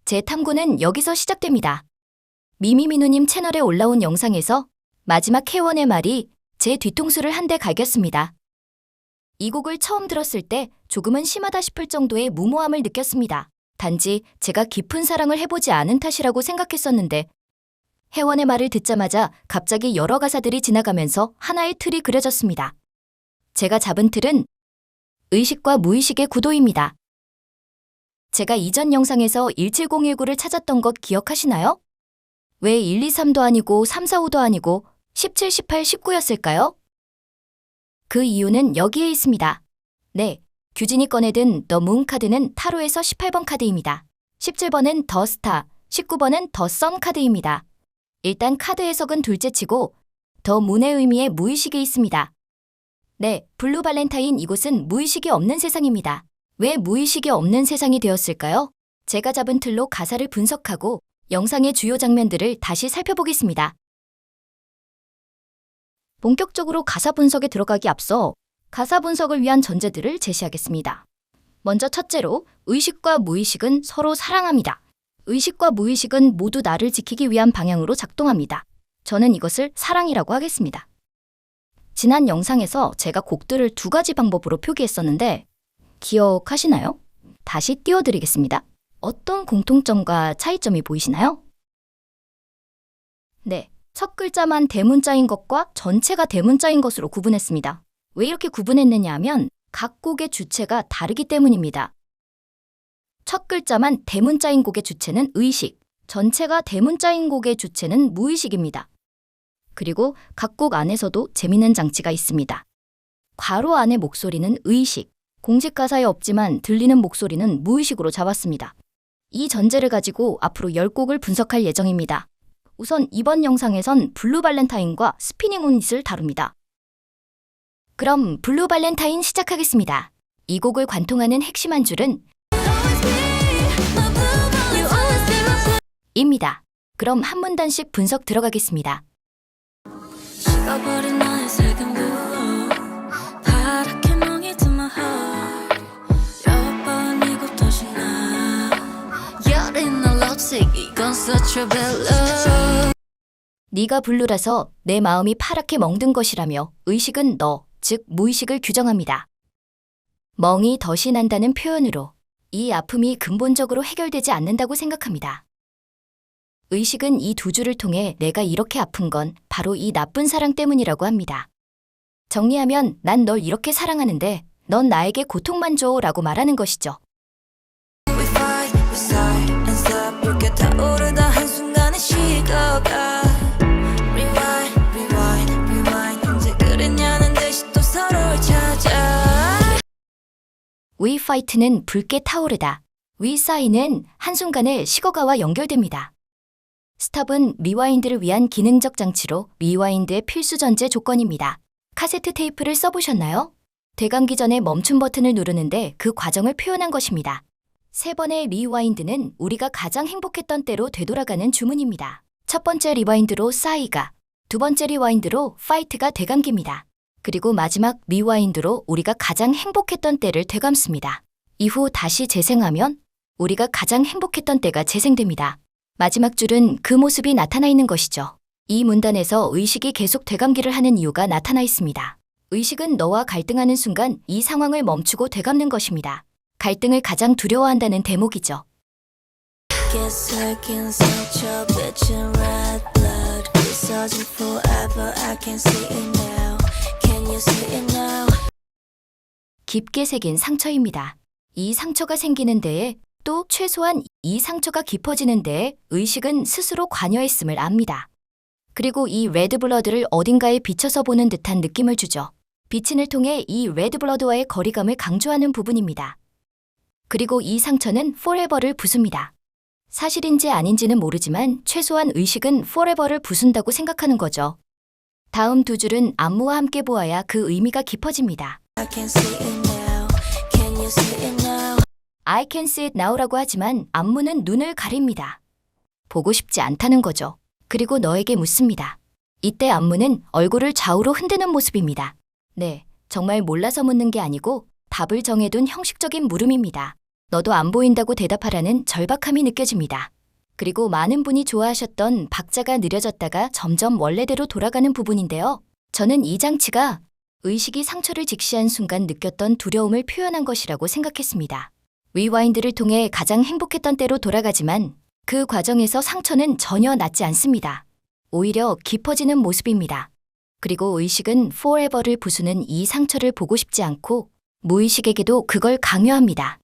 제 탐구는 여기서 시작됩니다. 미미미누님 채널에 올라온 영상에서 마지막 혜원의 말이 제 뒤통수를 한 대 갈겼습니다. 이 곡을 처음 들었을 때 조금은 심하다 싶을 정도의 무모함을 느꼈습니다. 단지 제가 깊은 사랑을 해보지 않은 탓이라고 생각했었는데 혜원의 말을 듣자마자 갑자기 여러 가사들이 지나가면서 하나의 틀이 그려졌습니다. 제가 잡은 틀은 의식과 무의식의 구도입니다. 제가 이전 영상에서 17019를 찾았던 것 기억하시나요? 왜 123도 아니고 345도 아니고 17, 18, 19였을까요? 그 이유는 여기에 있습니다. 네, 규진이 꺼내든 더 문 카드는 타로에서 18번 카드입니다. 17번은 더 스타, 19번은 더 선 카드입니다. 일단 카드 해석은 둘째치고 더 문의 의미에 무의식이 있습니다. 네, 블루 발렌타인 이곳은 무의식이 없는 세상입니다. 왜 무의식이 없는 세상이 되었을까요? 제가 잡은 틀로 가사를 분석하고 영상의 주요 장면들을 다시 살펴보겠습니다. 본격적으로 가사 분석에 들어가기 앞서 가사 분석을 위한 전제들을 제시하겠습니다. 먼저 첫째로 의식과 무의식은 서로 사랑합니다. 의식과 무의식은 모두 나를 지키기 위한 방향으로 작동합니다. 저는 이것을 사랑이라고 하겠습니다. 지난 영상에서 제가 곡들을 두 가지 방법으로 표기했었는데 기억하시나요? 다시 띄워드리겠습니다. 어떤 공통점과 차이점이 보이시나요? 네, 첫 글자만 대문자인 것과 전체가 대문자인 것으로 구분했습니다. 왜 이렇게 구분했느냐 하면 각 곡의 주체가 다르기 때문입니다. 첫 글자만 대문자인 곡의 주체는 의식, 전체가 대문자인 곡의 주체는 무의식입니다. 그리고 각 곡 안에서도 재미있는 장치가 있습니다. 괄호 안의 목소리는 의식, 공식 가사에 없지만 들리는 목소리는 무의식으로 잡았습니다. 이 전제를 가지고 앞으로 10곡을 분석할 예정입니다. 우선 이번 영상에선 블루 발렌타인과 스피닝 온잇을 다룹니다. 그럼 블루 발렌타인 시작하겠습니다. 이 곡을 관통하는 핵심 한 줄은 입니다. 그럼 한 문단씩 분석 들어가겠습니다. 식어버린 나의 색은 blue 파랗게 멍이 든 my heart 몇 번이고 다시 나 여린 너 lipstick 이건 such a bad love 네가 블루라서 내 마음이 파랗게 멍든 것이라며 의식은 너, 즉 무의식을 규정합니다. 멍이 덫이 난다는 표현으로 이 아픔이 근본적으로 해결되지 않는다고 생각합니다. 의식은 이 두 줄을 통해 내가 이렇게 아픈 건 바로 이 나쁜 사랑 때문이라고 합니다. 정리하면 난 널 이렇게 사랑하는데 넌 나에게 고통만 줘 라고 말하는 것이죠. We fight, we sigh and stop 붉게 타오르다 한순간에 식어가 Rewind, rewind, rewind 언제 그랬냐는 듯이 또 서로를 찾아 We fight는 붉게 타오르다, We sigh는 한순간에 식어가와 연결됩니다. 스탑은 리와인드를 위한 기능적 장치로 리와인드의 필수 전제 조건입니다. 카세트 테이프를 써보셨나요? 되감기 전에 멈춤 버튼을 누르는데 그 과정을 표현한 것입니다. 세 번의 리와인드는 우리가 가장 행복했던 때로 되돌아가는 주문입니다. 첫 번째 리와인드로 싸이가, 두 번째 리와인드로 파이트가 되감깁니다. 그리고 마지막 리와인드로 우리가 가장 행복했던 때를 되감습니다. 이후 다시 재생하면 우리가 가장 행복했던 때가 재생됩니다. 마지막 줄은 그 모습이 나타나 있는 것이죠. 이 문단에서 의식이 계속 되감기를 하는 이유가 나타나 있습니다. 의식은 너와 갈등하는 순간 이 상황을 멈추고 되감는 것입니다. 갈등을 가장 두려워한다는 대목이죠. Guess I can such a bitch in red blood We're searching forever I can see it now Can you see it now 깊게 새긴 상처입니다. 이 상처가 생기는 데에 또 최소한 이 상처가 깊어지는 데에 의식은 스스로 관여했음을 압니다. 그리고 이 레드블러드를 어딘가에 비춰서 보는 듯한 느낌을 주죠. 비친을 통해 이 레드블러드와의 거리감을 강조하는 부분입니다. 그리고 이 상처는 forever를 부숩니다. 사실인지 아닌지는 모르지만 최소한 의식은 forever를 부순다고 생각하는 거죠. 다음 두 줄은 안무와 함께 보아야 그 의미가 깊어집니다. I can see it now Can you see it now I can see it now라고 하지만 안무는 눈을 가립니다. 보고 싶지 않다는 거죠. 그리고 너에게 묻습니다. 이때 안무는 얼굴을 좌우로 흔드는 모습입니다. 네, 정말 몰라서 묻는 게 아니고 답을 정해둔 형식적인 물음입니다. 너도 안 보인다고 대답하라는 절박함이 느껴집니다. 그리고 많은 분이 좋아하셨던 박자가 느려졌다가 점점 원래대로 돌아가는 부분인데요. 저는 이 장치가 의식이 상처를 직시한 순간 느꼈던 두려움을 표현한 것이라고 생각했습니다. 리와인드를 통해 가장 행복했던 때로 돌아가지만 그 과정에서 상처는 전혀 낫지 않습니다. 오히려 깊어지는 모습입니다. 그리고 의식은 forever를 부수는 이 상처를 보고 싶지 않고 무의식에게도 그걸 강요합니다.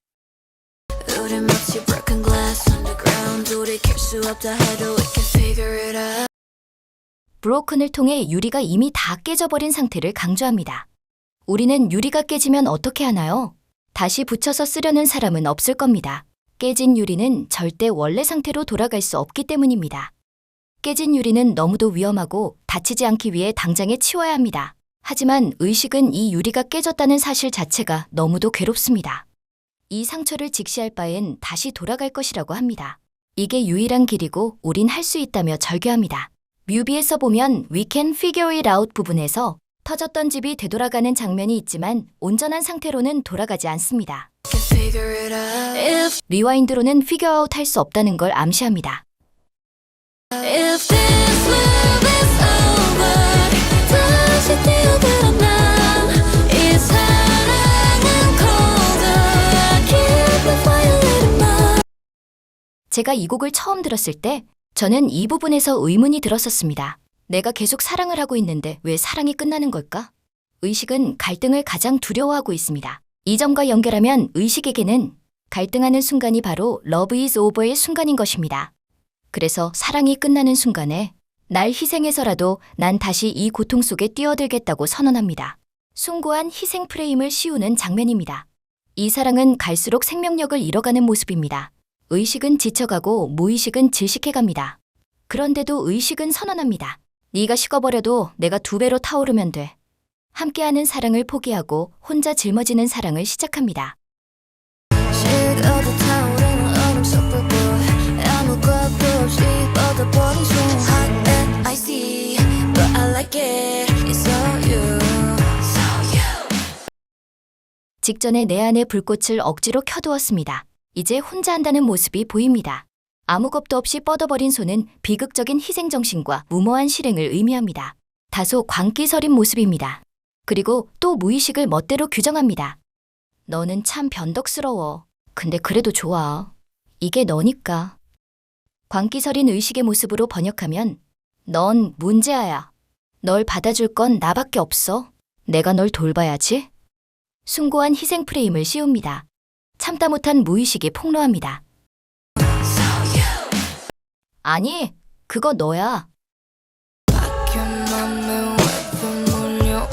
우리 마치 broken glass underground 돌이킬 수 없다 해도 we can figure it out. 브로큰을 통해 유리가 이미 다 깨져버린 상태를 강조합니다. 우리는 유리가 깨지면 어떻게 하나요? 다시 붙여서 쓰려는 사람은 없을 겁니다. 깨진 유리는 절대 원래 상태로 돌아갈 수 없기 때문입니다. 깨진 유리는 너무도 위험하고 다치지 않기 위해 당장에 치워야 합니다. 하지만 의식은 이 유리가 깨졌다는 사실 자체가 너무도 괴롭습니다. 이 상처를 직시할 바엔 다시 돌아갈 것이라고 합니다. 이게 유일한 길이고 우린 할 수 있다며 절규합니다. 뮤비에서 보면 We can figure it out 부분에서 터졌던 집이 되돌아가는 장면이 있지만 온전한 상태로는 돌아가지 않습니다. Can figure it out. 리와인드로는 figure out 할 수 없다는 걸 암시합니다. If this love is over 다시 뛰어들어 난이 사랑은 colder I keep the fire lit my. 제가 이 곡을 처음 들었을 때 저는 이 부분에서 의문이 들었었습니다. 내가 계속 사랑을 하고 있는데 왜 사랑이 끝나는 걸까? 의식은 갈등을 가장 두려워하고 있습니다. 이 점과 연결하면 의식에게는 갈등하는 순간이 바로 Love is over의 순간인 것입니다. 그래서 사랑이 끝나는 순간에 날 희생해서라도 난 다시 이 고통 속에 뛰어들겠다고 선언합니다. 숭고한 희생 프레임을 씌우는 장면입니다. 이 사랑은 갈수록 생명력을 잃어가는 모습입니다. 의식은 지쳐가고 무의식은 질식해갑니다. 그런데도 의식은 선언합니다. 네가 식어버려도 내가 2배로 타오르면 돼. 함께하는 사랑을 포기하고 혼자 짊어지는 사랑을 시작합니다. 식어도 타오르는 얼음 속 불꽃 아무것도 없이 뻗어버린 손 Hot and icy but I like it It's so you So you. 직전에 내 안의 불꽃을 억지로 켜두었습니다. 이제 혼자 한다는 모습이 보입니다. 아무 겁도 없이 뻗어버린 손은 비극적인 희생정신과 무모한 실행을 의미합니다. 다소 광기서린 모습입니다. 그리고 또 무의식을 멋대로 규정합니다. 너는 참 변덕스러워. 근데 그래도 좋아. 이게 너니까. 광기서린 의식의 모습으로 번역하면 넌 문제아야. 널 받아줄 건 나밖에 없어. 내가 널 돌봐야지. 숭고한 희생 프레임을 씌웁니다. 참다 못한 무의식이 폭로합니다. 아니, 그거 너야. 막힌 맘에 weapon 몰려온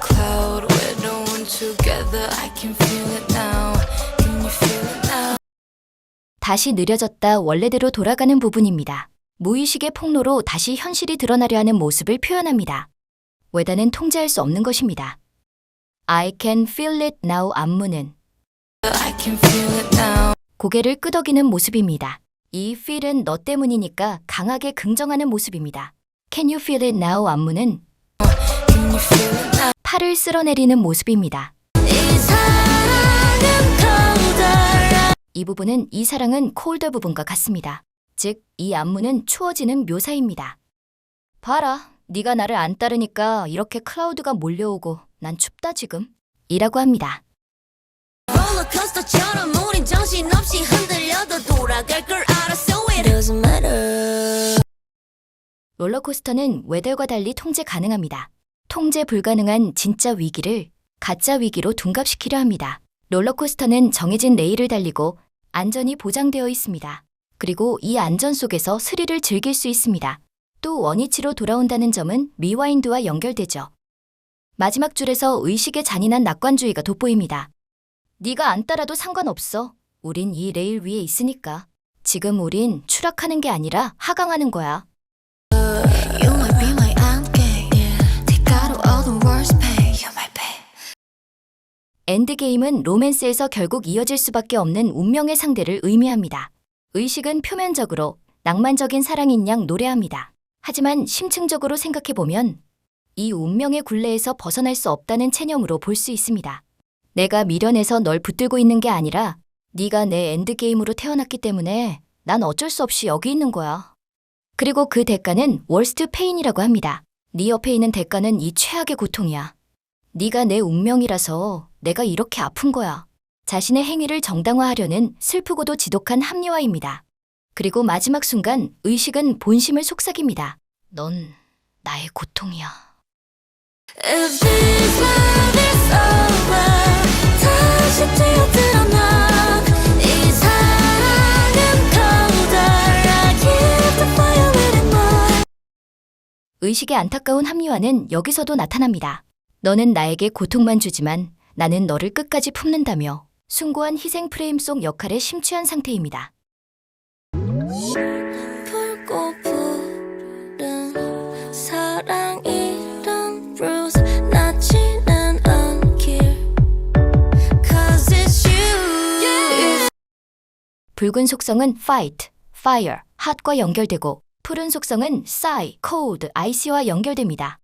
cloud 외로운 together I can feel it now Can you feel it now 다시 느려졌다 원래대로 돌아가는 부분입니다. 무의식의 폭로로 다시 현실이 드러나려 하는 모습을 표현합니다. 외단은 통제할 수 없는 것입니다. I can feel it now 안무는 I can feel it now 고개를 끄덕이는 모습입니다. 이 feel은 너 때문이니까 강하게 긍정하는 모습입니다. Can you feel it now 안무는 Can you feel it now 팔을 쓸어내리는 모습입니다. 이 사랑은 colder 이 부분은 이 사랑은 콜더 부분과 같습니다. 즉, 이 안무는 추워지는 묘사입니다. 봐라, 네가 나를 안 따르니까 이렇게 클라우드가 몰려오고 난 춥다 지금. 이라고 합니다. 롤러코스터처럼 우린 정신없이 흔들려도 돌아갈 걸 알아 So it doesn't matter 롤러코스터는 웨들과 달리 통제 가능합니다. 통제 불가능한 진짜 위기를 가짜 위기로 둔갑시키려 합니다. 롤러코스터는 정해진 레일을 달리고 안전이 보장되어 있습니다. 그리고 이 안전 속에서 스릴을 즐길 수 있습니다. 또 원위치로 돌아온다는 점은 리와인드와 연결되죠. 마지막 줄에서 의식의 잔인한 낙관주의가 돋보입니다. 네가 안 따라도 상관없어. 우린 이 레일 위에 있으니까. 지금 우린 추락하는 게 아니라 하강하는 거야. You might be my endgame 대가로 얻은 worst pain You might pay 엔드게임은 로맨스에서 결국 이어질 수밖에 없는 운명의 상대를 의미합니다. 의식은 표면적으로 낭만적인 사랑인 양 노래합니다. 하지만 심층적으로 생각해보면 이 운명의 굴레에서 벗어날 수 없다는 체념으로 볼 수 있습니다. 내가 미련해서 널 붙들고 있는 게 아니라 네가 내 엔드게임으로 태어났기 때문에 난 어쩔 수 없이 여기 있는 거야. 그리고 그 대가는 월스트 페인이라고 합니다. 네 옆에 있는 대가는 이 최악의 고통이야. 네가 내 운명이라서 내가 이렇게 아픈 거야. 자신의 행위를 정당화하려는 슬프고도 지독한 합리화입니다. 그리고 마지막 순간 의식은 본심을 속삭입니다. 넌 나의 고통이야. If this love is over 다시 뛰어들어 난이 사랑은 colder I keep the fire within my 의식의 안타까운 합리화는 여기서도 나타납니다. 너는 나에게 고통만 주지만 나는 너를 끝까지 품는다며 숭고한 희생 프레임 속 역할에 심취한 상태입니다. 붉고 푸른 사랑이란 bruise 낫지는 않길 Cause it's you 붉은 속성은 fight, fire, hot과 연결되고 푸른 속성은 sigh, cold, ice와 연결됩니다.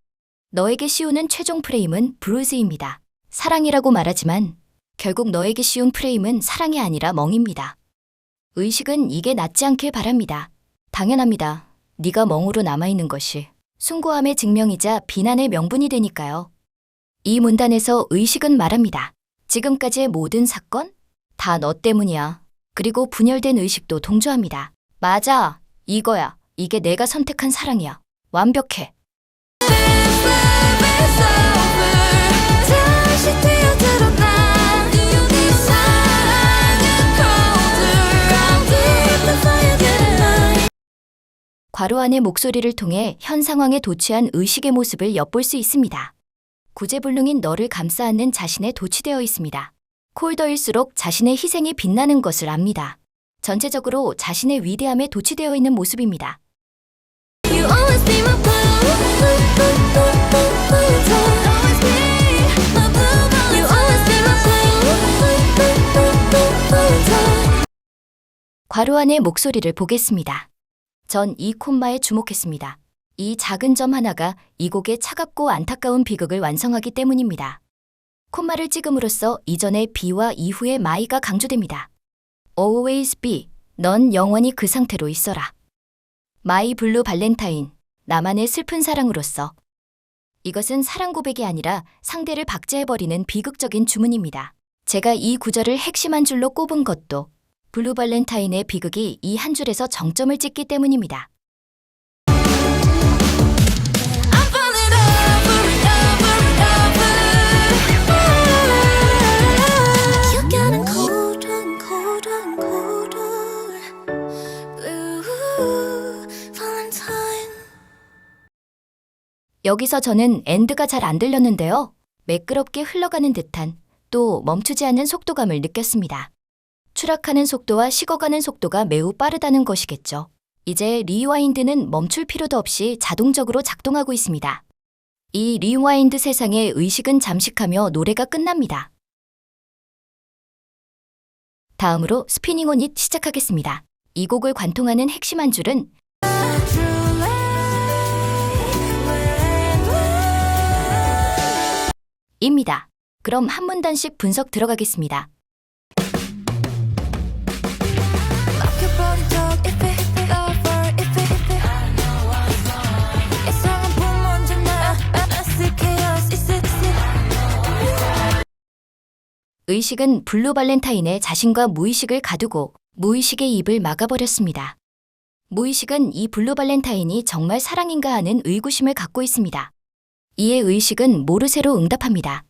너에게 씌우는 최종 프레임은 bruise입니다. 사랑이라고 말하지만 결국 너에게 씌운 프레임은 사랑이 아니라 멍입니다. 의식은 이게 낫지 않길 바랍니다. 당연합니다. 네가 멍으로 남아있는 것이 숭고함의 증명이자 비난의 명분이 되니까요. 이 문단에서 의식은 말합니다. 지금까지의 모든 사건? 다 너 때문이야. 그리고 분열된 의식도 동조합니다. 맞아. 이거야. 이게 내가 선택한 사랑이야. 완벽해. This love is over 다시 뛰어들어 난이 사랑은 colder I'll keep the fire within my 괄호 안의 목소리를 통해 현 상황에 도취한 의식의 모습을 엿볼 수 있습니다. 구제불능인 너를 감싸 안는 자신에 도취되어 있습니다. 콜더일수록 자신의 희생이 빛나는 것을 압니다. 전체적으로 자신의 위대함에 도취되어 있는 모습입니다. You always be my blue, blue, blue, blue, blue, blue time. Always be my blue, blue. You always be my blue, blue, blue, blue, blue, blue time. 괄호 안의 목소리를 보겠습니다. 전 이 콤마에 주목했습니다. 이 작은 점 하나가 이 곡의 차갑고 안타까운 비극을 완성하기 때문입니다. 콤마를 찍음으로써 이전의 be와 이후의 my가 강조됩니다. Always be, 넌 영원히 그 상태로 있어라. My blue valentine, 나만의 슬픈 사랑으로서. 이것은 사랑 고백이 아니라 상대를 박제해버리는 비극적인 주문입니다. 제가 이 구절을 핵심 한 줄로 꼽은 것도 블루 발렌타인의 비극이 이 한 줄에서 정점을 찍기 때문입니다. I'm falling over and over and over. You're getting colder and colder and colder. Blue Valentine. 여기서 저는 엔드가 잘 안 들렸는데요. 매끄럽게 흘러가는 듯한 또 멈추지 않는 속도감을 느꼈습니다. 추락하는 속도와 식어가는 속도가 매우 빠르다는 것이겠죠. 이제 리와인드는 멈출 필요도 없이 자동적으로 작동하고 있습니다. 이 리와인드 세상의 의식은 잠식하며 노래가 끝납니다. 다음으로 스피닝 온 잇 시작하겠습니다. 이 곡을 관통하는 핵심 한 줄은 입니다. 그럼 한 문단씩 분석 들어가겠습니다. Lock your body talk if it over if it 이상한 봄 언제나 It's chaos it's it 의식은 블루 발렌타인의 자신과 무의식을 가두고 무의식의 입을 막아버렸습니다. 무의식은 이 블루 발렌타인이 정말 사랑인가 하는 의구심을 갖고 있습니다. 이에 의식은 모르쇠로 응답합니다.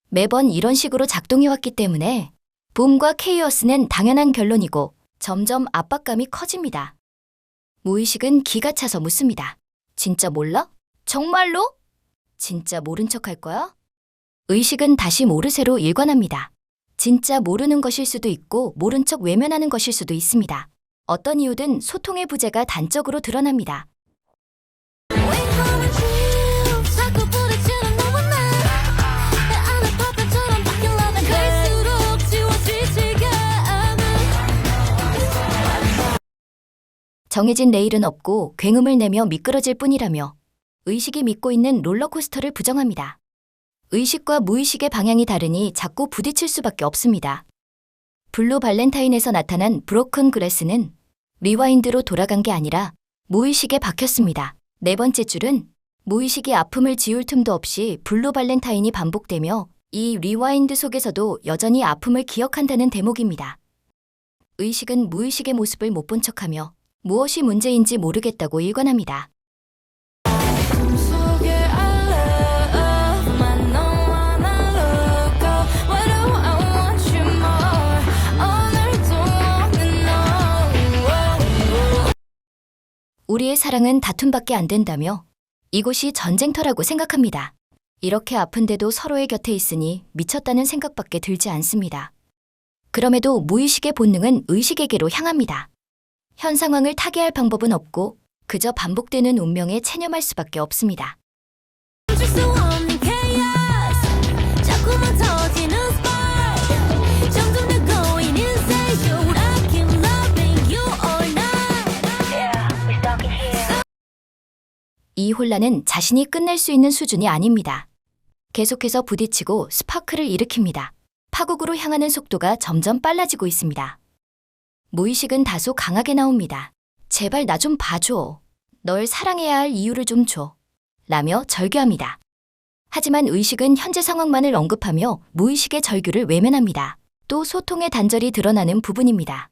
매번 이런 식으로 작동해왔기 때문에 붐과 케이어스는 당연한 결론이고 점점 압박감이 커집니다. 무의식은 기가 차서 묻습니다. 진짜 몰라? 정말로? 진짜 모른 척 할 거야? 의식은 다시 모르쇠로 일관합니다. 진짜 모르는 것일 수도 있고 모른 척 외면하는 것일 수도 있습니다. 어떤 이유든 소통의 부재가 단적으로 드러납니다. 자꾸 부딪히는 너와 나내 안에 파편처럼 바뀐 love 갈수록 지워지지가 않아 정해진 내일은 없고 굉음을 내며 미끄러질 뿐이라며 의식이 믿고 있는 롤러코스터를 부정합니다. 의식과 무의식의 방향이 다르니 자꾸 부딪힐 수밖에 없습니다. 블루 발렌타인에서 나타난 브로큰 그래스는 리와인드로 돌아간 게 아니라 무의식에 박혔습니다. 네 번째 줄은 무의식이 아픔을 지울 틈도 없이 블루 발렌타인이 반복되며 이 리와인드 속에서도 여전히 아픔을 기억한다는 대목입니다. 의식은 무의식의 모습을 못 본 척하며 무엇이 문제인지 모르겠다고 일관합니다. 속에 I love만 너와 나 look up. Why do I want you more? 오늘도 없는 너. 우리의 사랑은 다툼밖에 안 된다며 이곳이 전쟁터라고 생각합니다. 이렇게 아픈데도 서로의 곁에 있으니 미쳤다는 생각밖에 들지 않습니다. 그럼에도 무의식의 본능은 의식에게로 향합니다. 현 상황을 타개할 방법은 없고 그저 반복되는 운명에 체념할 수밖에 없습니다. 멈출 수 없는 chaos. 자꾸만 터지는 spark. 점점 더 going insane. So I keep loving you all night. Yeah, we stuck in here. 이 혼란은 자신이 끝낼 수 있는 수준이 아닙니다. 계속해서 부딪히고 스파크를 일으킵니다. 파국으로 향하는 속도가 점점 빨라지고 있습니다. 무의식은 다소 강하게 나옵니다. 제발 나 좀 봐줘. 널 사랑해야 할 이유를 좀 줘. 라며 절규합니다. 하지만 의식은 현재 상황만을 언급하며 무의식의 절규를 외면합니다. 또 소통의 단절이 드러나는 부분입니다.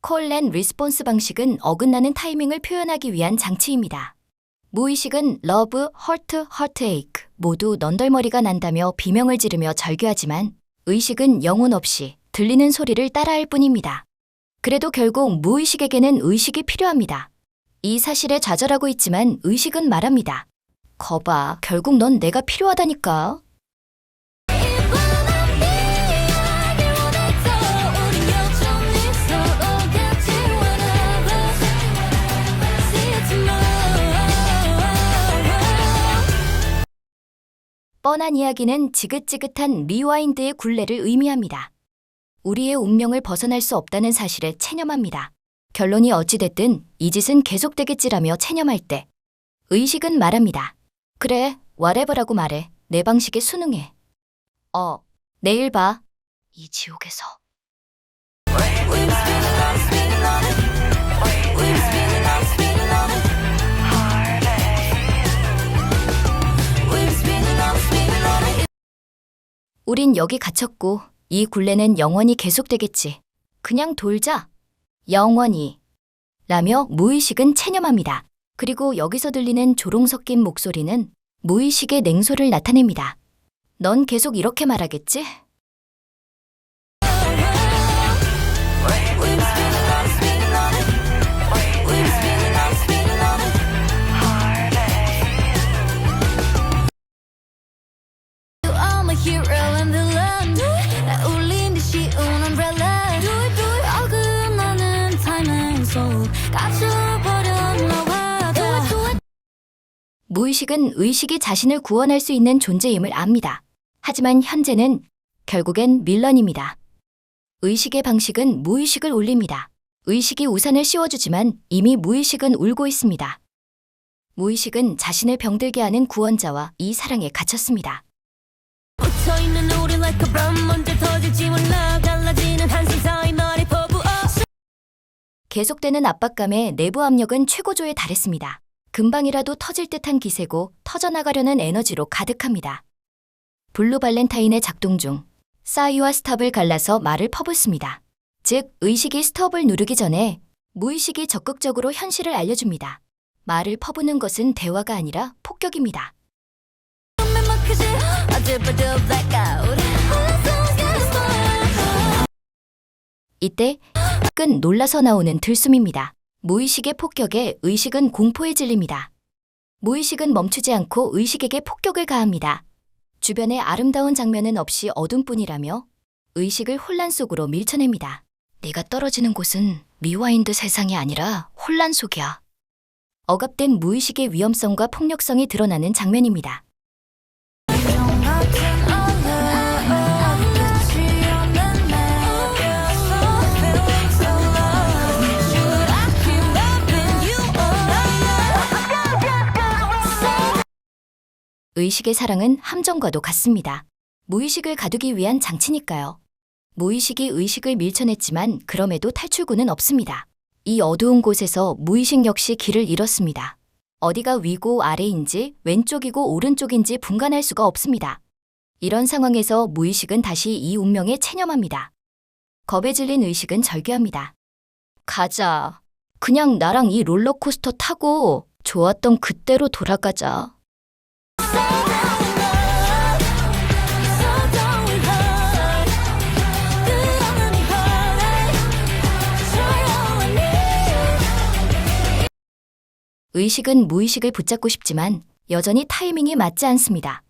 콜 앤 리스폰스 방식은 어긋나는 타이밍을 표현하기 위한 장치입니다. 무의식은 러브, 허트, 허트에이크 모두 넌덜머리가 난다며 비명을 지르며 절규하지만 의식은 영혼 없이 들리는 소리를 따라할 뿐입니다. 그래도 결국 무의식에게는 의식이 필요합니다. 이 사실에 좌절하고 있지만 의식은 말합니다. 거봐, 결국 넌 내가 필요하다니까. 뻔한 이야기는 지긋지긋한 리와인드의 굴레를 의미합니다. 우리의 운명을 벗어날 수 없다는 사실에 체념합니다. 결론이 어찌됐든 이 짓은 계속되겠지라며 체념할 때 의식은 말합니다. 그래, whatever라고 말해. 내 방식에 순응해. 내일 봐. 이 지옥에서. 우린 여기 갇혔고 이 굴레는 영원히 계속되겠지. 그냥 돌자. 영원히. 라며 무의식은 체념합니다. 그리고 여기서 들리는 조롱 섞인 목소리는 무의식의 냉소를 나타냅니다. 넌 계속 이렇게 말하겠지? Hero and villain. 나 울린 듯이 운 umbrella. 어긋나는 타이밍 속 갇혀버려 나와. 무의식은 의식이 자신을 구원할 수 있는 존재임을 압니다. 하지만 현재는 결국엔 밀런입니다. 의식의 방식은 무의식을 울립니다. 의식이 우산을 씌워주지만 이미 무의식은 울고 있습니다. 무의식은 자신을 병들게 하는 구원자와 이 사랑에 갇혔습니다. 붙어있는 우리 like a bomb. 언제 터질지 몰라. 갈라지는 한숨 사이 말이 퍼부어. 계속되는 압박감에 내부 압력은 최고조에 달했습니다. 금방이라도 터질 듯한 기세고 터져나가려는 에너지로 가득합니다. 블루 발렌타인의 작동 중 싸이와 스탑을 갈라서 말을 퍼붓습니다. 즉, 의식이 스톱을 누르기 전에 무의식이 적극적으로 현실을 알려줍니다. 말을 퍼부는 것은 대화가 아니라 폭격입니다. 이때 끈 놀라서 나오는 들숨입니다. 무의식의 폭격에 의식은 공포에 질립니다. 무의식은 멈추지 않고 의식에게 폭격을 가합니다. 주변의 아름다운 장면은 없이 어둠뿐이라며 의식을 혼란 속으로 밀쳐냅니다. 네가 떨어지는 곳은 리와인드 세상이 아니라 혼란 속이야. 억압된 무의식의 위험성과 폭력성이 드러나는 장면입니다. 의식의 사랑은 함정과도 같습니다. 무의식을 가두기 위한 장치니까요. 무의식이 의식을 밀쳐냈지만 그럼에도 탈출구는 없습니다. 이 어두운 곳에서 무의식 역시 길을 잃었습니다. 어디가 위고 아래인지 왼쪽이고 오른쪽인지 분간할 수가 없습니다. 이런 상황에서 무의식은 다시 이 운명에 체념합니다. 겁에 질린 의식은 절규합니다. 가자. 그냥 나랑 이 롤러코스터 타고 좋았던 그때로 돌아가자. 의식은 무의식을 붙잡고 싶지만 여전히 타이밍이 맞지 않습니다.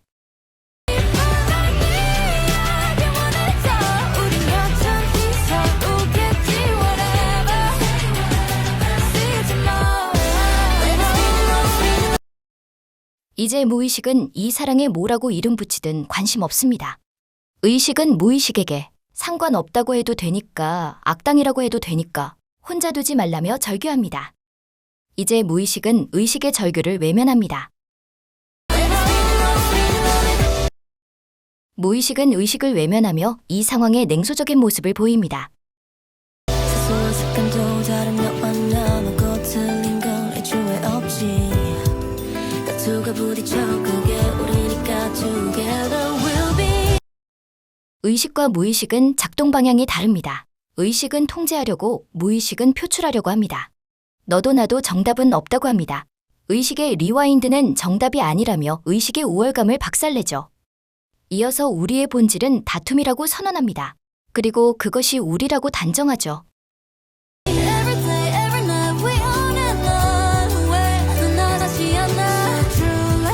이제 무의식은 이 사랑에 뭐라고 이름 붙이든 관심 없습니다. 의식은 무의식에게 상관없다고 해도 되니까, 악당이라고 해도 되니까 혼자 두지 말라며 절규합니다. 이제 무의식은 의식의 절규를 외면합니다. 무의식은 의식을 외면하며 이 상황의 냉소적인 모습을 보입니다. 사소한 습관도 다른 너와 나하고 틀린 건 애초에 없지. 다투가 부딪혀 그게 우리니까 together we'll be. 의식과 무의식은 작동 방향이 다릅니다. 의식은 통제하려고, 무의식은 표출하려고 합니다. 너도 나도 정답은 없다고 합니다. 의식의 리와인드는 정답이 아니라며 의식의 우월감을 박살내죠. 이어서 우리의 본질은 다툼이라고 선언합니다. 그리고 그것이 우리라고 단정하죠. Every day, every night, we on and on. 왜 넌 나다시 않아? So truly,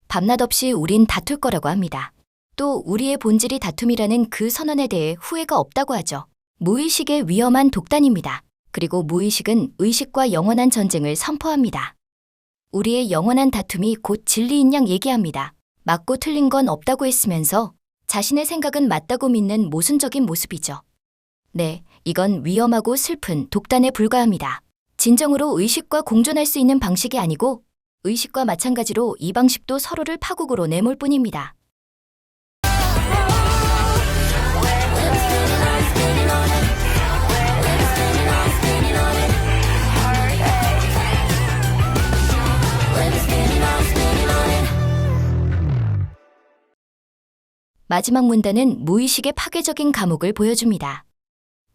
밤낮 없이 우린 다툴 거라고 합니다. 또 우리의 본질이 다툼이라는 그 선언에 대해 후회가 없다고 하죠. 무의식의 위험한 독단입니다. 그리고 무의식은 의식과 영원한 전쟁을 선포합니다. 우리의 영원한 다툼이 곧 진리인 양 얘기합니다. 맞고 틀린 건 없다고 했으면서 자신의 생각은 맞다고 믿는 모순적인 모습이죠. 네, 이건 위험하고 슬픈 독단에 불과합니다. 진정으로 의식과 공존할 수 있는 방식이 아니고 의식과 마찬가지로 이 방식도 서로를 파국으로 내몰 뿐입니다. 마지막 문단은 무의식의 파괴적인 감옥을 보여줍니다.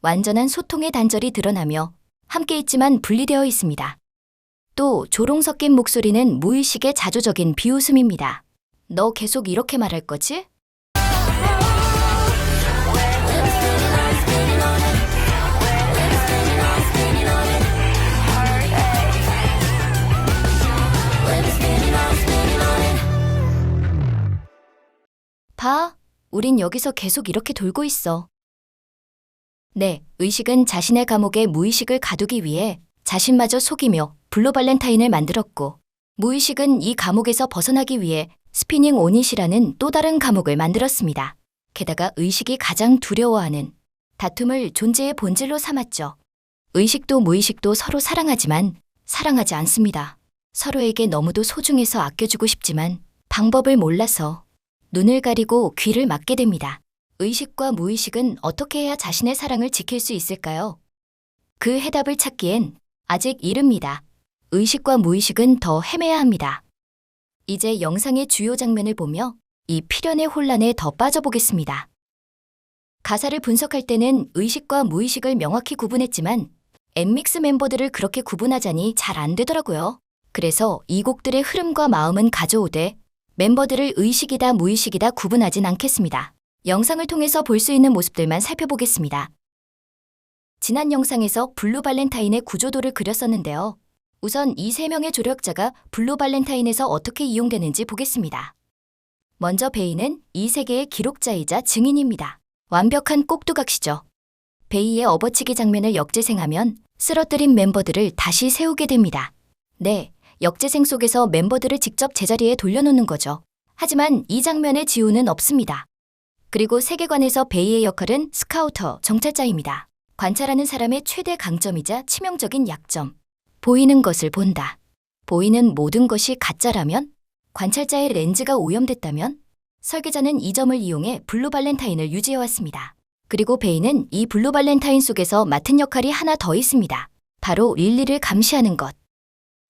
완전한 소통의 단절이 드러나며 함께 있지만 분리되어 있습니다. 또 조롱 섞인 목소리는 무의식의 자조적인 비웃음입니다. 너 계속 이렇게 말할 거지? 봐, 우린 여기서 계속 이렇게 돌고 있어. 네, 의식은 자신의 감옥에 무의식을 가두기 위해 자신마저 속이며 블루 발렌타인을 만들었고, 무의식은 이 감옥에서 벗어나기 위해 스피닝 오닛이라는 또 다른 감옥을 만들었습니다. 게다가 의식이 가장 두려워하는 다툼을 존재의 본질로 삼았죠. 의식도 무의식도 서로 사랑하지만 사랑하지 않습니다. 서로에게 너무도 소중해서 아껴주고 싶지만 방법을 몰라서 눈을 가리고 귀를 막게 됩니다. 의식과 무의식은 어떻게 해야 자신의 사랑을 지킬 수 있을까요? 그 해답을 찾기엔 아직 이릅니다. 의식과 무의식은 더 헤매야 합니다. 이제 영상의 주요 장면을 보며 이 필연의 혼란에 더 빠져보겠습니다. 가사를 분석할 때는 의식과 무의식을 명확히 구분했지만 엠믹스 멤버들을 그렇게 구분하자니 잘 안 되더라고요. 그래서 이 곡들의 흐름과 마음은 가져오되 멤버들을 의식이다 무의식이다 구분하진 않겠습니다. 영상을 통해서 볼 수 있는 모습들만 살펴보겠습니다. 지난 영상에서 블루 발렌타인의 구조도를 그렸었는데요. 우선 이 세 명의 조력자가 블루 발렌타인에서 어떻게 이용되는지 보겠습니다. 먼저 베이는 이 세계의 기록자이자 증인입니다. 완벽한 꼭두각시죠. 베이의 업어치기 장면을 역재생하면 쓰러뜨린 멤버들을 다시 세우게 됩니다. 네, 역재생 속에서 멤버들을 직접 제자리에 돌려놓는 거죠. 하지만 이 장면의 지우는 없습니다. 그리고 세계관에서 베이의 역할은 스카우터, 정찰자입니다. 관찰하는 사람의 최대 강점이자 치명적인 약점. 보이는 것을 본다. 보이는 모든 것이 가짜라면? 관찰자의 렌즈가 오염됐다면? 설계자는 이 점을 이용해 블루 발렌타인을 유지해왔습니다. 그리고 베이는 이 블루 발렌타인 속에서 맡은 역할이 하나 더 있습니다. 바로 릴리를 감시하는 것.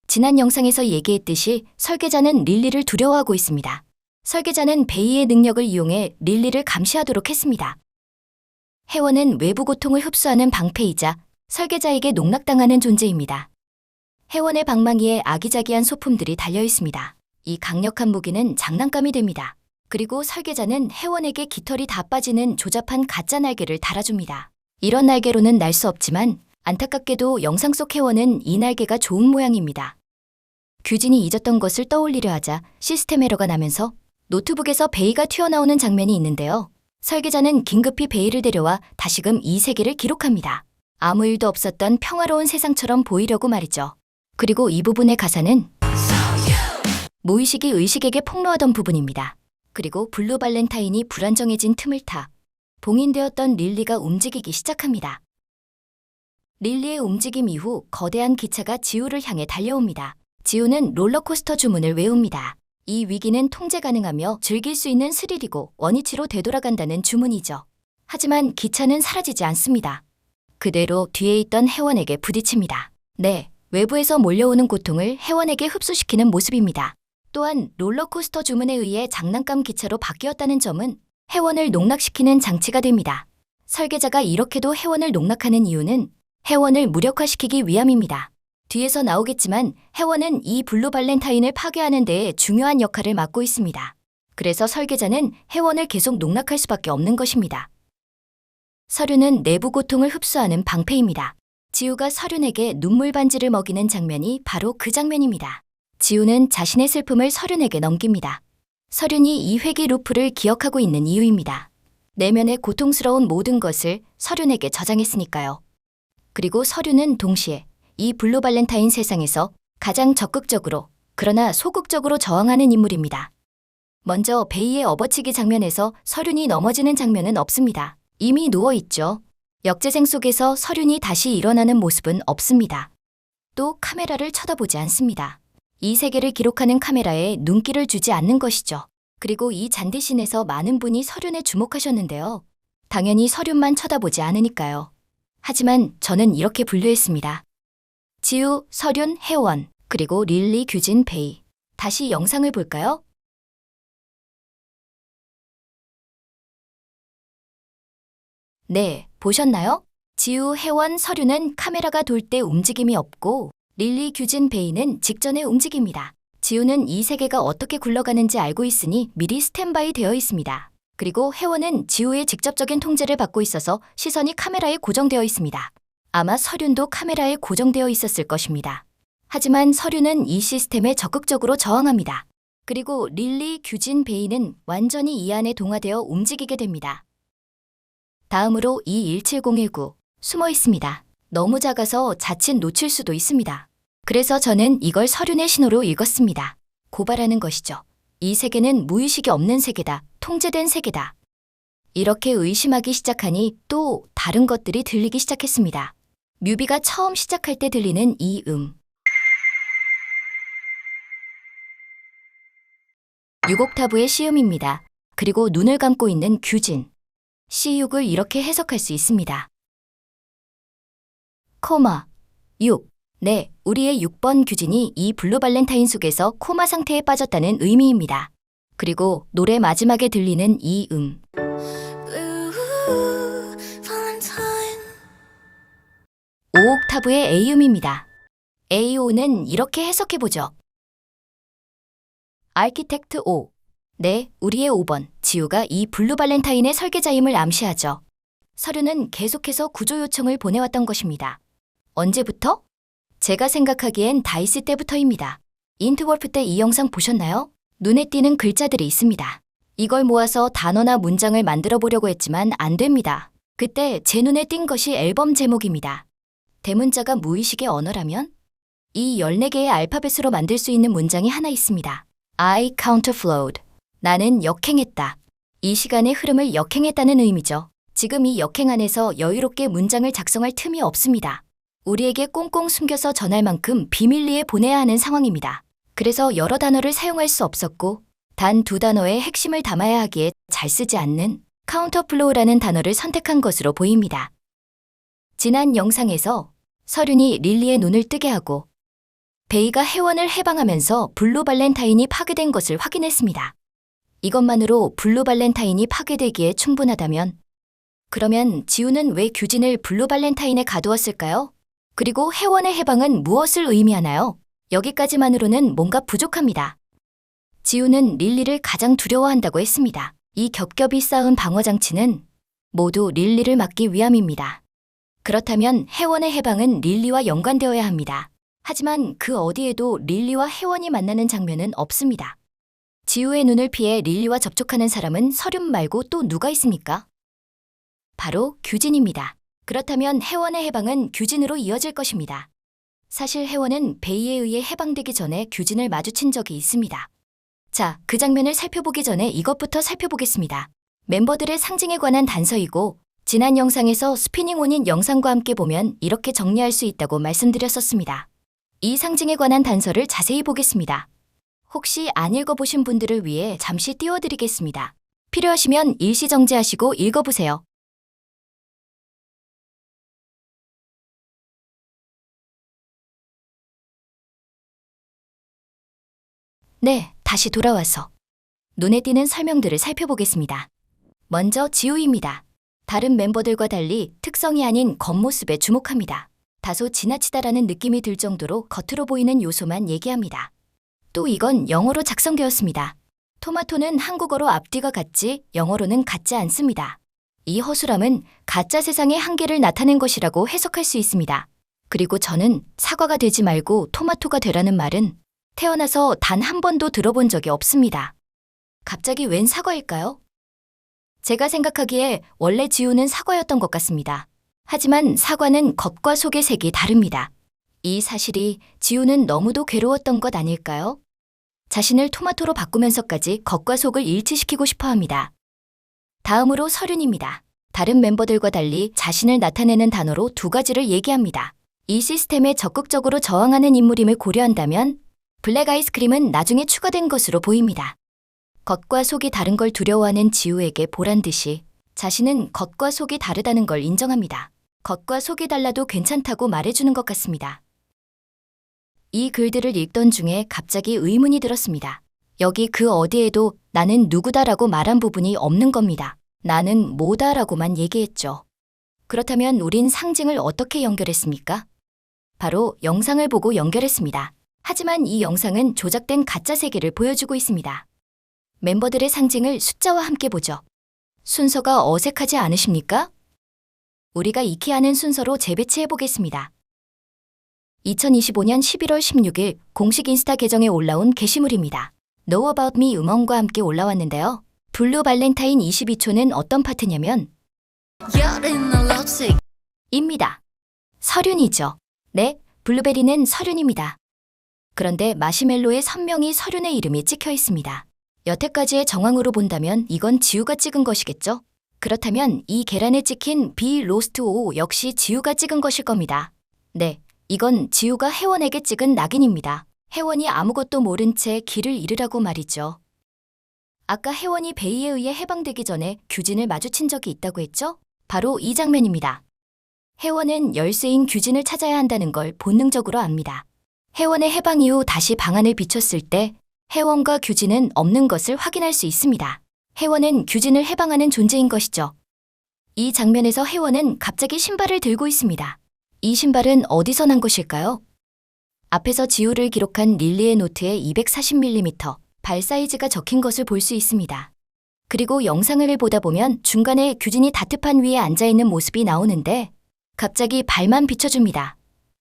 지난 영상에서 얘기했듯이 설계자는 릴리를 두려워하고 있습니다. 설계자는 베이의 능력을 이용해 릴리를 감시하도록 했습니다. 해원은 외부 고통을 흡수하는 방패이자 설계자에게 농락당하는 존재입니다. 해원의 방망이에 아기자기한 소품들이 달려 있습니다. 이 강력한 무기는 장난감이 됩니다. 그리고 설계자는 해원에게 깃털이 다 빠지는 조잡한 가짜 날개를 달아줍니다. 이런 날개로는 날 수 없지만 안타깝게도 영상 속 해원은 이 날개가 좋은 모양입니다. 규진이 잊었던 것을 떠올리려 하자 시스템 에러가 나면서 노트북에서 베이가 튀어나오는 장면이 있는데요. 설계자는 긴급히 베이를 데려와 다시금 이 세계를 기록합니다. 아무 일도 없었던 평화로운 세상처럼 보이려고 말이죠. 그리고 이 부분의 가사는 무의식이 의식에게 폭로하던 부분입니다. 그리고 블루 발렌타인이 불안정해진 틈을 타 봉인되었던 릴리가 움직이기 시작합니다. 릴리의 움직임 이후 거대한 기차가 지우를 향해 달려옵니다. 지우는 롤러코스터 주문을 외웁니다. 이 위기는 통제 가능하며 즐길 수 있는 스릴이고 원위치로 되돌아간다는 주문이죠. 하지만 기차는 사라지지 않습니다. 그대로 뒤에 있던 해원에게 부딪힙니다. 네, 외부에서 몰려오는 고통을 해원에게 흡수시키는 모습입니다. 또한 롤러코스터 주문에 의해 장난감 기차로 바뀌었다는 점은 해원을 농락시키는 장치가 됩니다. 설계자가 이렇게도 해원을 농락하는 이유는 해원을 무력화시키기 위함입니다. 뒤에서 나오겠지만 해원은 이 블루 발렌타인을 파괴하는 데에 중요한 역할을 맡고 있습니다. 그래서 설계자는 해원을 계속 농락할 수밖에 없는 것입니다. 서륜은 내부 고통을 흡수하는 방패입니다. 지우가 서륜에게 눈물 반지를 먹이는 장면이 바로 그 장면입니다. 지우는 자신의 슬픔을 서륜에게 넘깁니다. 서륜이 이 회귀 루프를 기억하고 있는 이유입니다. 내면의 고통스러운 모든 것을 서륜에게 저장했으니까요. 그리고 서륜은 동시에 이 블루 발렌타인 세상에서 가장 적극적으로 그러나 소극적으로 저항하는 인물입니다. 먼저 베이의 업어치기 장면에서 서륜이 넘어지는 장면은 없습니다. 이미 누워있죠. 역재생 속에서 서륜이 다시 일어나는 모습은 없습니다. 또 카메라를 쳐다보지 않습니다. 이 세계를 기록하는 카메라에 눈길을 주지 않는 것이죠. 그리고 이 잔디신에서 많은 분이 서륜에 주목하셨는데요. 당연히 서륜만 쳐다보지 않으니까요. 하지만 저는 이렇게 분류했습니다. 지우, 서륜, 해원, 그리고 릴리, 규진, 베이. 다시 영상을 볼까요? 네, 보셨나요? 지우, 해원, 서륜은 카메라가 돌 때 움직임이 없고 릴리, 규진, 베이는 직전에 움직입니다. 지우는 이 세계가 어떻게 굴러가는지 알고 있으니 미리 스탠바이 되어 있습니다. 그리고 해원은 지우의 직접적인 통제를 받고 있어서 시선이 카메라에 고정되어 있습니다. 아마 서륜도 카메라에 고정되어 있었을 것입니다. 하지만 서륜은 이 시스템에 적극적으로 저항합니다. 그리고 릴리, 규진, 베이는 완전히 이 안에 동화되어 움직이게 됩니다. 다음으로 이 17019 숨어 있습니다. 너무 작아서 자칫 놓칠 수도 있습니다. 그래서 저는 이걸 서륜의 신호로 읽었습니다. 고발하는 것이죠. 이 세계는 무의식이 없는 세계다. 통제된 세계다. 이렇게 의심하기 시작하니 또 다른 것들이 들리기 시작했습니다. 뮤비가 처음 시작할 때 들리는 이 6옥타브의 시음입니다. 그리고 눈을 감고 있는 규진. C6을 이렇게 해석할 수 있습니다. 코마 6. 네, 우리의 6번 규진이 이 블루 발렌타인 속에서 코마 상태에 빠졌다는 의미입니다. 그리고 노래 마지막에 들리는 이 Blue Valentine. 5옥타브의 A음입니다. A5는 이렇게 해석해보죠. 아키텍트 5. 네, 우리의 5번, 지우가 이 블루 발렌타인의 설계자임을 암시하죠. 서류는 계속해서 구조 요청을 보내왔던 것입니다. 언제부터? 제가 생각하기엔 다이스 때부터입니다. 인트월프 때 이 영상 보셨나요? 눈에 띄는 글자들이 있습니다. 이걸 모아서 단어나 문장을 만들어 보려고 했지만 안 됩니다. 그때 제 눈에 띈 것이 앨범 제목입니다. 대문자가 무의식의 언어라면? 이 14개의 알파벳으로 만들 수 있는 문장이 하나 있습니다. I counterflowed. 나는 역행했다. 이 시간의 흐름을 역행했다는 의미죠. 지금 이 역행 안에서 여유롭게 문장을 작성할 틈이 없습니다. 우리에게 꽁꽁 숨겨서 전할 만큼 비밀리에 보내야 하는 상황입니다. 그래서 여러 단어를 사용할 수 없었고 단 두 단어의 핵심을 담아야 하기에 잘 쓰지 않는 카운터플로우라는 단어를 선택한 것으로 보입니다. 지난 영상에서 서륜이 릴리의 눈을 뜨게 하고 베이가 회원을 해방하면서 블루 발렌타인이 파괴된 것을 확인했습니다. 이것만으로 블루 발렌타인이 파괴되기에 충분하다면 그러면 지우는 왜 규진을 블루 발렌타인에 가두었을까요? 그리고 회원의 해방은 무엇을 의미하나요? 여기까지만으로는 뭔가 부족합니다. 지우는 릴리를 가장 두려워한다고 했습니다. 이 겹겹이 쌓은 방어장치는 모두 릴리를 막기 위함입니다. 그렇다면 회원의 해방은 릴리와 연관되어야 합니다. 하지만 그 어디에도 릴리와 회원이 만나는 장면은 없습니다. 지우의 눈을 피해 릴리와 접촉하는 사람은 서륜 말고 또 누가 있습니까? 바로 규진입니다. 그렇다면 회원의 해방은 규진으로 이어질 것입니다. 사실 회원은 베이에 의해 해방되기 전에 규진을 마주친 적이 있습니다. 자, 그 장면을 살펴보기 전에 이것부터 살펴보겠습니다. 멤버들의 상징에 관한 단서이고 지난 영상에서 스피닝 온인 영상과 함께 보면 이렇게 정리할 수 있다고 말씀드렸었습니다. 이 상징에 관한 단서를 자세히 보겠습니다. 혹시 안 읽어보신 분들을 위해 잠시 띄워드리겠습니다. 필요하시면 일시정지하시고 읽어보세요. 네, 다시 돌아와서 눈에 띄는 설명들을 살펴보겠습니다. 먼저 지우입니다. 다른 멤버들과 달리 특성이 아닌 겉모습에 주목합니다. 다소 지나치다라는 느낌이 들 정도로 겉으로 보이는 요소만 얘기합니다. 또 이건 영어로 작성되었습니다. 토마토는 한국어로 앞뒤가 같지 영어로는 같지 않습니다. 이 허술함은 가짜 세상의 한계를 나타낸 것이라고 해석할 수 있습니다. 그리고 저는 사과가 되지 말고 토마토가 되라는 말은 태어나서 단 한 번도 들어본 적이 없습니다. 갑자기 웬 사과일까요? 제가 생각하기에 원래 지우는 사과였던 것 같습니다. 하지만 사과는 겉과 속의 색이 다릅니다. 이 사실이 지우는 너무도 괴로웠던 것 아닐까요? 자신을 토마토로 바꾸면서까지 겉과 속을 일치시키고 싶어 합니다. 다음으로 서륜입니다. 다른 멤버들과 달리 자신을 나타내는 단어로 두 가지를 얘기합니다. 이 시스템에 적극적으로 저항하는 인물임을 고려한다면 블랙 아이스크림은 나중에 추가된 것으로 보입니다. 겉과 속이 다른 걸 두려워하는 지우에게 보란 듯이 자신은 겉과 속이 다르다는 걸 인정합니다. 겉과 속이 달라도 괜찮다고 말해주는 것 같습니다. 이 글들을 읽던 중에 갑자기 의문이 들었습니다. 여기 그 어디에도 나는 누구다라고 말한 부분이 없는 겁니다. 나는 뭐다라고만 얘기했죠. 그렇다면 우린 상징을 어떻게 연결했습니까? 바로 영상을 보고 연결했습니다. 하지만 이 영상은 조작된 가짜 세계를 보여주고 있습니다. 멤버들의 상징을 숫자와 함께 보죠. 순서가 어색하지 않으십니까? 우리가 익히 아는 순서로 재배치해 보겠습니다. 2025년 11월 16일 공식 인스타 계정에 올라온 게시물입니다. Know About Me 음원과 함께 올라왔는데요. 블루 발렌타인 22초는 어떤 파트냐면 You're in a love sick. 입니다. 서륜이죠. 네, 블루베리는 서륜입니다. 그런데 마시멜로에 선명히 서륜의 이름이 찍혀 있습니다. 여태까지의 정황으로 본다면 이건 지우가 찍은 것이겠죠? 그렇다면 이 계란에 찍힌 Be Lost O 역시 지우가 찍은 것일 겁니다. 네, 이건 지우가 혜원에게 찍은 낙인입니다. 혜원이 아무것도 모른 채 길을 잃으라고 말이죠. 아까 혜원이 베이에 의해 해방되기 전에 규진을 마주친 적이 있다고 했죠? 바로 이 장면입니다. 혜원은 열쇠인 규진을 찾아야 한다는 걸 본능적으로 압니다. 혜원의 해방 이후 다시 방안을 비췄을 때 혜원과 규진은 없는 것을 확인할 수 있습니다. 혜원은 규진을 해방하는 존재인 것이죠. 이 장면에서 혜원은 갑자기 신발을 들고 있습니다. 이 신발은 어디서 난 것일까요? 앞에서 지우를 기록한 릴리의 노트에 240mm 발 사이즈가 적힌 것을 볼 수 있습니다. 그리고 영상을 보다 보면 중간에 규진이 다트판 위에 앉아있는 모습이 나오는데 갑자기 발만 비춰줍니다.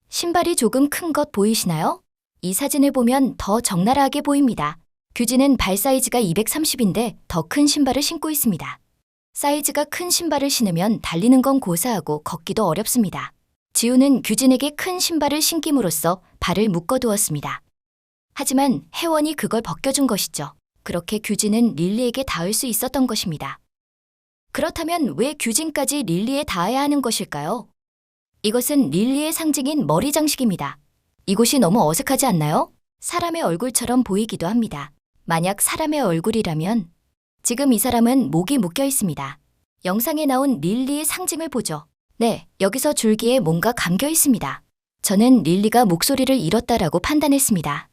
신발이 조금 큰 것 보이시나요? 이 사진을 보면 더 적나라하게 보입니다. 규진은 발 사이즈가 230인데 더 큰 신발을 신고 있습니다. 사이즈가 큰 신발을 신으면 달리는 건 고사하고 걷기도 어렵습니다. 지우는 규진에게 큰 신발을 신김으로써 발을 묶어두었습니다. 하지만 혜원이 그걸 벗겨준 것이죠. 그렇게 규진은 릴리에게 닿을 수 있었던 것입니다. 그렇다면 왜 규진까지 릴리에 닿아야 하는 것일까요? 이것은 릴리의 상징인 머리 장식입니다. 이곳이 너무 어색하지 않나요? 사람의 얼굴처럼 보이기도 합니다. 만약 사람의 얼굴이라면 지금 이 사람은 목이 묶여 있습니다. 영상에 나온 릴리의 상징을 보죠. 네, 여기서 줄기에 뭔가 감겨 있습니다. 저는 릴리가 목소리를 잃었다라고 판단했습니다.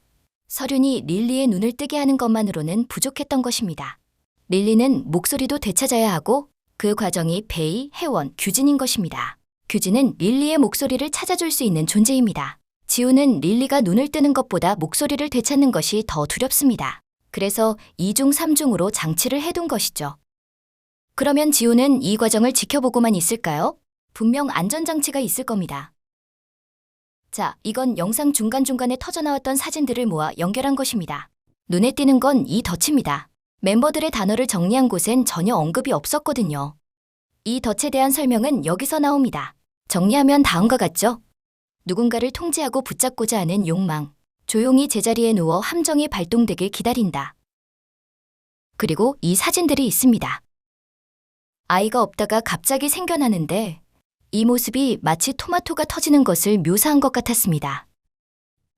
서륜이 릴리의 눈을 뜨게 하는 것만으로는 부족했던 것입니다. 릴리는 목소리도 되찾아야 하고 그 과정이 베이, 혜원, 규진인 것입니다. 규진은 릴리의 목소리를 찾아줄 수 있는 존재입니다. 지우는 릴리가 눈을 뜨는 것보다 목소리를 되찾는 것이 더 두렵습니다. 그래서 2중 3중으로 장치를 해둔 것이죠. 그러면 지우는 이 과정을 지켜보고만 있을까요? 분명 안전장치가 있을 겁니다. 자, 이건 영상 중간중간에 터져나왔던 사진들을 모아 연결한 것입니다. 눈에 띄는 건 이 덫입니다. 멤버들의 단어를 정리한 곳엔 전혀 언급이 없었거든요. 이 덫에 대한 설명은 여기서 나옵니다. 정리하면 다음과 같죠? 누군가를 통제하고 붙잡고자 하는 욕망, 조용히 제자리에 누워 함정이 발동되길 기다린다. 그리고 이 사진들이 있습니다. 아이가 없다가 갑자기 생겨나는데 이 모습이 마치 토마토가 터지는 것을 묘사한 것 같았습니다.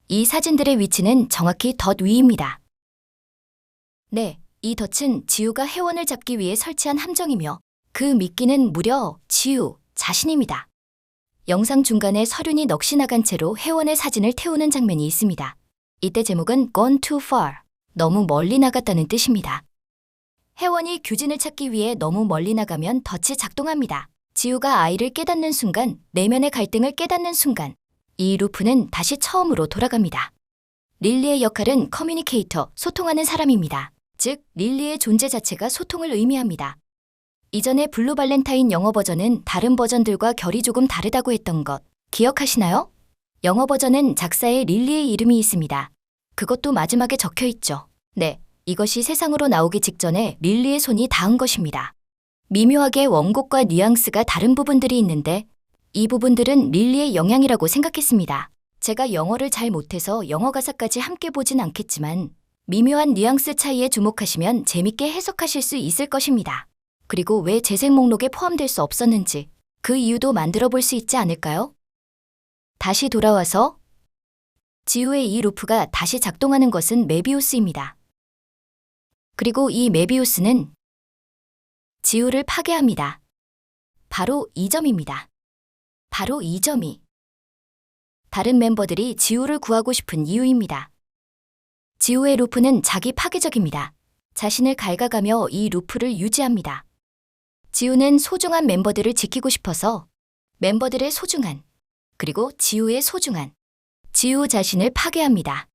이 사진들의 위치는 정확히 덫 위입니다. 네, 이 덫은 지우가 혜원을 잡기 위해 설치한 함정이며 그 미끼는 무려 지우 자신입니다. 영상 중간에 서륜이 넋이 나간 채로 혜원의 사진을 태우는 장면이 있습니다. 이때 제목은 Gone Too Far, 너무 멀리 나갔다는 뜻입니다. 혜원이 규진을 찾기 위해 너무 멀리 나가면 덫이 작동합니다. 지우가 아이를 깨닫는 순간, 내면의 갈등을 깨닫는 순간, 이 루프는 다시 처음으로 돌아갑니다. 릴리의 역할은 커뮤니케이터, 소통하는 사람입니다. 즉, 릴리의 존재 자체가 소통을 의미합니다. 이전에 블루 발렌타인 영어 버전은 다른 버전들과 결이 조금 다르다고 했던 것 기억하시나요? 영어 버전은 작사에 릴리의 이름이 있습니다. 그것도 마지막에 적혀 있죠. 네, 이것이 세상으로 나오기 직전에 릴리의 손이 닿은 것입니다. 미묘하게 원곡과 뉘앙스가 다른 부분들이 있는데 이 부분들은 릴리의 영향이라고 생각했습니다. 제가 영어를 잘 못해서 영어 가사까지 함께 보진 않겠지만 미묘한 뉘앙스 차이에 주목하시면 재밌게 해석하실 수 있을 것입니다. 그리고 왜 재생 목록에 포함될 수 없었는지 그 이유도 만들어 볼 수 있지 않을까요? 다시 돌아와서 지우의 이 루프가 다시 작동하는 것은 메비우스입니다. 그리고 이 메비우스는 지우를 파괴합니다. 바로 이 점입니다. 바로 이 점이 다른 멤버들이 지우를 구하고 싶은 이유입니다. 지우의 루프는 자기 파괴적입니다. 자신을 갉아가며 이 루프를 유지합니다. 지우는 소중한 멤버들을 지키고 싶어서 멤버들의 소중한, 그리고 지우의 소중한, 지우 자신을 파괴합니다.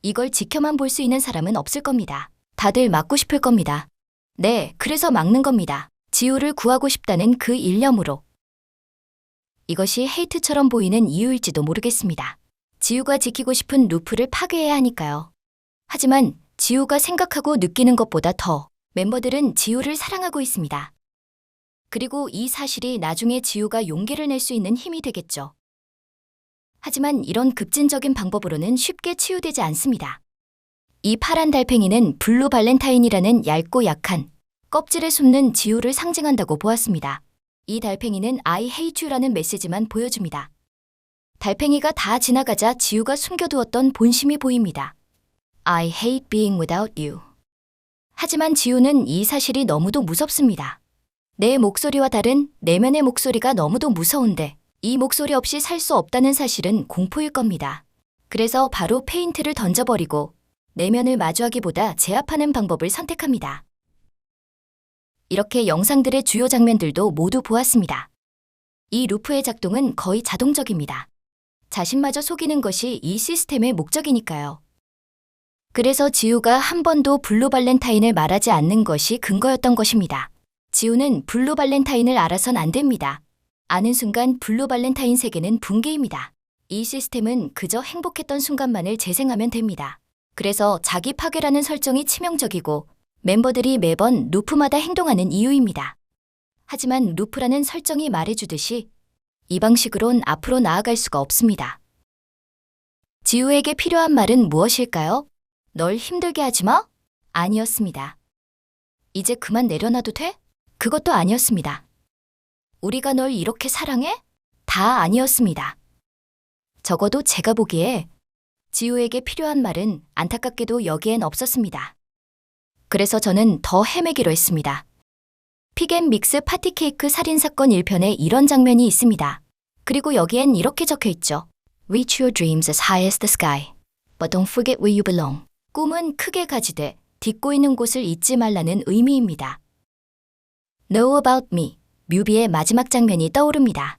이걸 지켜만 볼 수 있는 사람은 없을 겁니다. 다들 막고 싶을 겁니다. 네, 그래서 막는 겁니다. 지우를 구하고 싶다는 그 일념으로. 이것이 헤이트처럼 보이는 이유일지도 모르겠습니다. 지우가 지키고 싶은 루프를 파괴해야 하니까요. 하지만 지우가 생각하고 느끼는 것보다 더 멤버들은 지우를 사랑하고 있습니다. 그리고 이 사실이 나중에 지우가 용기를 낼 수 있는 힘이 되겠죠. 하지만 이런 급진적인 방법으로는 쉽게 치유되지 않습니다. 이 파란 달팽이는 블루 발렌타인이라는 얇고 약한 껍질에 숨는 지우를 상징한다고 보았습니다. 이 달팽이는 I hate you라는 메시지만 보여줍니다. 달팽이가 다 지나가자 지우가 숨겨두었던 본심이 보입니다. I hate being without you. 하지만 지우는 이 사실이 너무도 무섭습니다. 내 목소리와 다른 내면의 목소리가 너무도 무서운데 이 목소리 없이 살 수 없다는 사실은 공포일 겁니다. 그래서 바로 페인트를 던져버리고 내면을 마주하기보다 제압하는 방법을 선택합니다. 이렇게 영상들의 주요 장면들도 모두 보았습니다. 이 루프의 작동은 거의 자동적입니다. 자신마저 속이는 것이 이 시스템의 목적이니까요. 그래서 지우가 한 번도 블루 발렌타인을 말하지 않는 것이 근거였던 것입니다. 지우는 블루 발렌타인을 알아선 안 됩니다. 아는 순간 블루 발렌타인 세계는 붕괴입니다. 이 시스템은 그저 행복했던 순간만을 재생하면 됩니다. 그래서 자기 파괴라는 설정이 치명적이고 멤버들이 매번 루프마다 행동하는 이유입니다. 하지만 루프라는 설정이 말해주듯이 이 방식으론 앞으로 나아갈 수가 없습니다. 지우에게 필요한 말은 무엇일까요? 널 힘들게 하지 마? 아니었습니다. 이제 그만 내려놔도 돼? 그것도 아니었습니다. 우리가 널 이렇게 사랑해? 다 아니었습니다. 적어도 제가 보기에 지우에게 필요한 말은 안타깝게도 여기엔 없었습니다. 그래서 저는 더 헤매기로 했습니다. 픽앤믹스 파티케이크 살인사건 1편에 이런 장면이 있습니다. 그리고 여기엔 이렇게 적혀 있죠. Reach your dreams as high as the sky, but don't forget where you belong. 꿈은 크게 가지되 딛고 있는 곳을 잊지 말라는 의미입니다. Know about me, 뮤비의 마지막 장면이 떠오릅니다.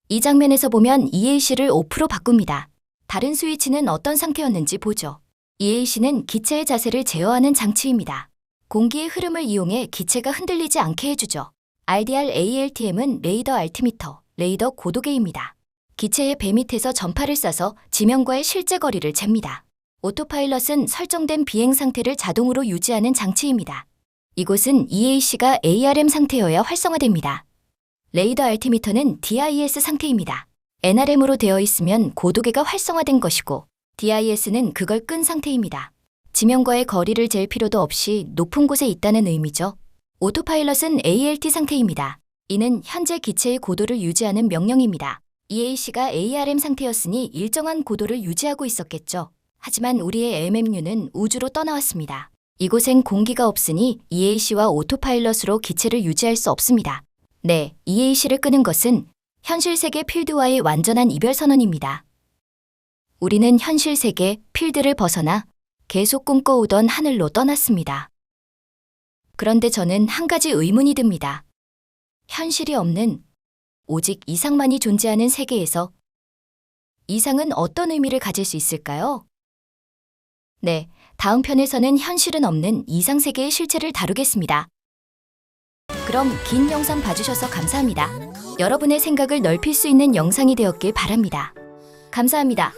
이 장면에서 보면 EAC를 오프로 바꿉니다. 다른 스위치는 어떤 상태였는지 보죠. EAC는 기체의 자세를 제어하는 장치입니다. 공기의 흐름을 이용해 기체가 흔들리지 않게 해주죠. RDR-ALTM은 레이더 알티미터, 레이더 고도계입니다. 기체의 배 밑에서 전파를 쏴서 지면과의 실제 거리를 잽니다. 오토파일럿은 설정된 비행 상태를 자동으로 유지하는 장치입니다. 이곳은 EAC가 ARM 상태여야 활성화됩니다. 레이더 알티미터는 DIS 상태입니다. NRM으로 되어 있으면 고도계가 활성화된 것이고 DIS는 그걸 끈 상태입니다. 지면과의 거리를 잴 필요도 없이 높은 곳에 있다는 의미죠. 오토파일럿은 ALT 상태입니다. 이는 현재 기체의 고도를 유지하는 명령입니다. EAC가 ARM 상태였으니 일정한 고도를 유지하고 있었겠죠. 하지만 우리의 MMU는 우주로 떠나왔습니다. 이곳엔 공기가 없으니 EAC와 오토파일럿으로 기체를 유지할 수 없습니다. 네, EAC를 끄는 것은 현실 세계 필드와의 완전한 이별 선언입니다. 우리는 현실 세계 필드를 벗어나 계속 꿈꿔오던 하늘로 떠났습니다. 그런데 저는 한 가지 의문이 듭니다. 현실이 없는 오직 이상만이 존재하는 세계에서 이상은 어떤 의미를 가질 수 있을까요? 네, 다음 편에서는 현실은 없는 이상 세계의 실체를 다루겠습니다. 그럼 긴 영상 봐주셔서 감사합니다. 여러분의 생각을 넓힐 수 있는 영상이 되었길 바랍니다. 감사합니다.